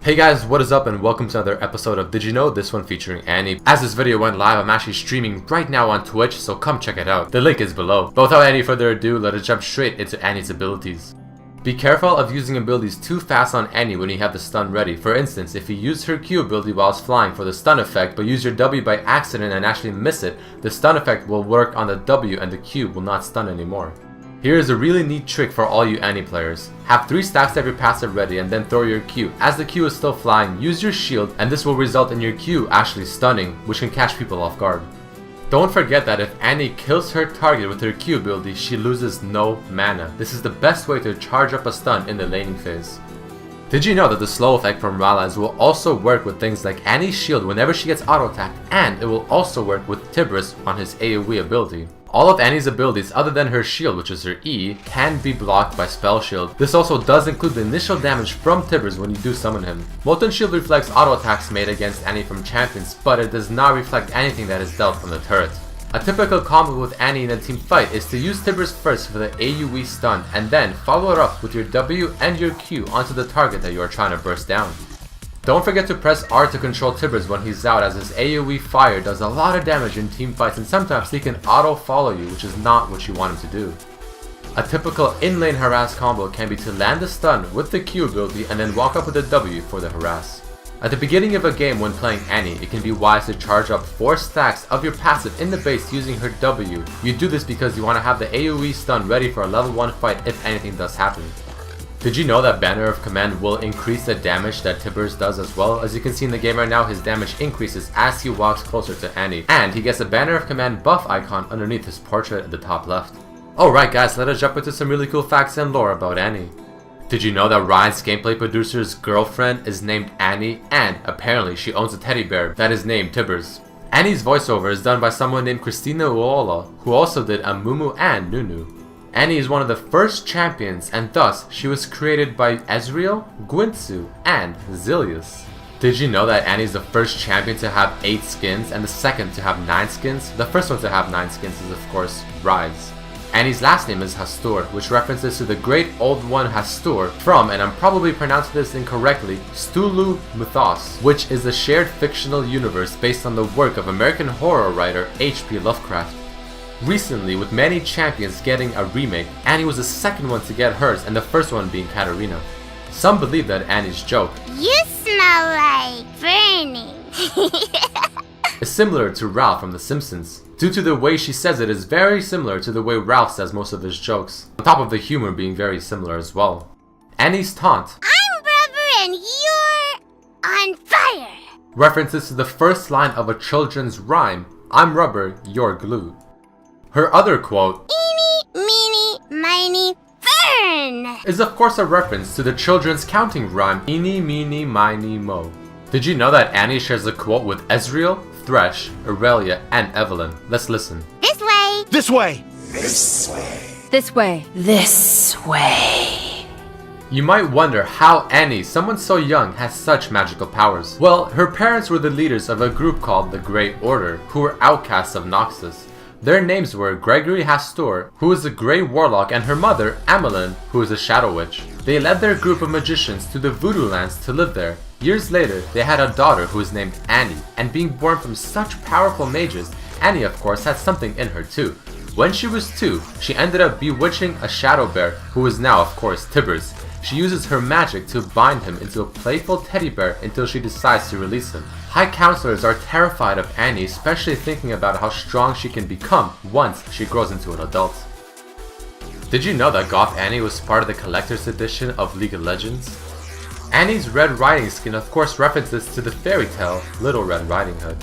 Hey guys, what is up and welcome to another episode of Did You Know? This one featuring Annie. As this video went live, I'm actually streaming right now on Twitch, so come check it out. The link is below. But without any further ado, let us jump straight into Annie's abilities. Be careful of using abilities too fast on Annie when you have the stun ready. For instance, if you use her Q ability whilst flying for the stun effect, but use your W by accident and actually miss it, the stun effect will work on the W and the Q will not stun anymore. Here is a really neat trick for all you Annie players. Have 3 stacks of your passive ready and then throw your Q. As the Q is still flying, use your shield and this will result in your Q actually stunning, which can catch people off guard. Don't forget that if Annie kills her target with her Q ability, she loses no mana. This is the best way to charge up a stun in the laning phase. Did you know that the slow effect from Rallies will also work with things like Annie's shield whenever she gets auto-attacked, and it will also work with Tibris on his AoE ability. All of Annie's abilities other than her shield, which is her E, can be blocked by spell shield. This also does include the initial damage from Tibris when you do summon him. Molten Shield reflects auto attacks made against Annie from champions, but it does not reflect anything that is dealt from the turret. A typical combo with Annie in a team fight is to use Tibris first for the AoE stun and then follow it up with your W and your Q onto the target that you are trying to burst down. Don't forget to press R to control Tibris when he's out, as his AoE fire does a lot of damage in team fights and sometimes he can auto follow you, which is not what you want him to do. A typical in-lane harass combo can be to land the stun with the Q ability and then walk up with the W for the harass. At the beginning of a game when playing Annie, it can be wise to charge up 4 stacks of your passive in the base using her W. You do this because you want to have the AoE stun ready for a level 1 fight if anything does happen. Did you know that Banner of Command will increase the damage that Tibris does as well? As you can see in the game right now, his damage increases as he walks closer to Annie. And he gets a Banner of Command buff icon underneath his portrait at the top left. Alright guys, let us jump into some really cool facts and lore about Annie. Did you know that Ryan's gameplay producer's girlfriend is named Annie, and apparently she owns a teddy bear that is named Tibris? Annie's voiceover is done by someone named Christina Uola, who also did Amumu and Nunu. Annie is one of the first champions, and thus she was created by Ezreal, Guinsoo, and Zilius. Did you know that Annie is the first champion to have 8 skins and the second to have 9 skins? The first one to have 9 skins is of course Rise. Annie's last name is Hastur, which references to the great old one Hastur from, and I'm probably pronouncing this incorrectly, Cthulhu Mythos, which is a shared fictional universe based on the work of American horror writer H.P. Lovecraft. Recently, with many champions getting a remake, Annie was the second one to get hers and the first one being Katarina. Some believe that Annie's joke, "You smell like burning," is similar to Ralph from The Simpsons. Due to the way she says it is very similar to the way Ralph says most of his jokes, on top of the humor being very similar as well. Annie's taunt, "I'm rubber and you're on fire," references to the first line of a children's rhyme, "I'm rubber, you're glue." Her other quote, "Eeny, meeny, miny, burn," is of course a reference to the children's counting rhyme, "Eeny, meeny, miny, mo." Did you know that Annie shares a quote with Ezreal, Thresh, Aurelia, and Evelyn? Let's listen. "This way." This way! This way. This way. This way. You might wonder how Annie, someone so young, has such magical powers. Well, her parents were the leaders of a group called the Grey Order, who were outcasts of Noxus. Their names were Gregory Hastur, who is a Grey Warlock, and her mother, Amelin, who is a Shadow Witch. They led their group of magicians to the Voodoo Lands to live there. Years later, they had a daughter who was named Annie, and being born from such powerful mages, Annie of course had something in her too. When she was 2, she ended up bewitching a shadow bear, who is now of course Tibris. She uses her magic to bind him into a playful teddy bear until she decides to release him. High counselors are terrified of Annie, especially thinking about how strong she can become once she grows into an adult. Did you know that Goth Annie was part of the collector's edition of League of Legends? Annie's Red Riding skin of course references to the fairy tale Little Red Riding Hood.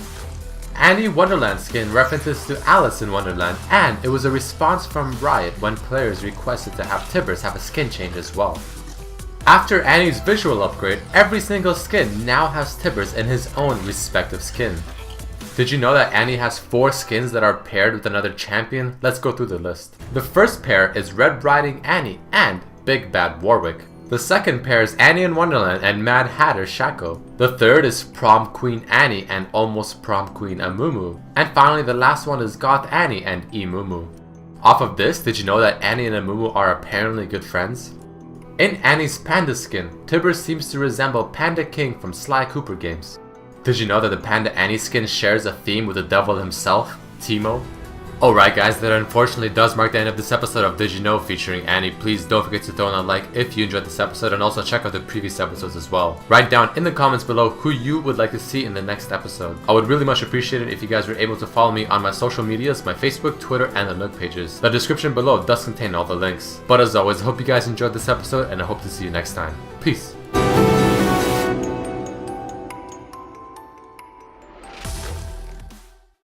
Annie Wonderland skin references to Alice in Wonderland, and it was a response from Riot when players requested to have Tibris have a skin change as well. After Annie's visual upgrade, every single skin now has Tibris in his own respective skin. Did you know that Annie has 4 skins that are paired with another champion? Let's go through the list. The first pair is Red Riding Annie and Big Bad Warwick. The second pair is Annie in Wonderland and Mad Hatter Shaco. The third is Prom Queen Annie and Almost Prom Queen Amumu. And finally the last one is Goth Annie and Emumu. Off of this, did you know that Annie and Amumu are apparently good friends? In Annie's panda skin, Tibber seems to resemble Panda King from Sly Cooper games. Did you know that the Panda Annie skin shares a theme with the devil himself, Timo? Alright guys, that unfortunately does mark the end of this episode of Did You Know featuring Annie. Please don't forget to throw in a like if you enjoyed this episode, and also check out the previous episodes as well. Write down in the comments below who you would like to see in the next episode. I would really much appreciate it if you guys were able to follow me on my social medias, my Facebook, Twitter, and the Nook pages. The description below does contain all the links. But as always, I hope you guys enjoyed this episode, and I hope to see you next time. Peace.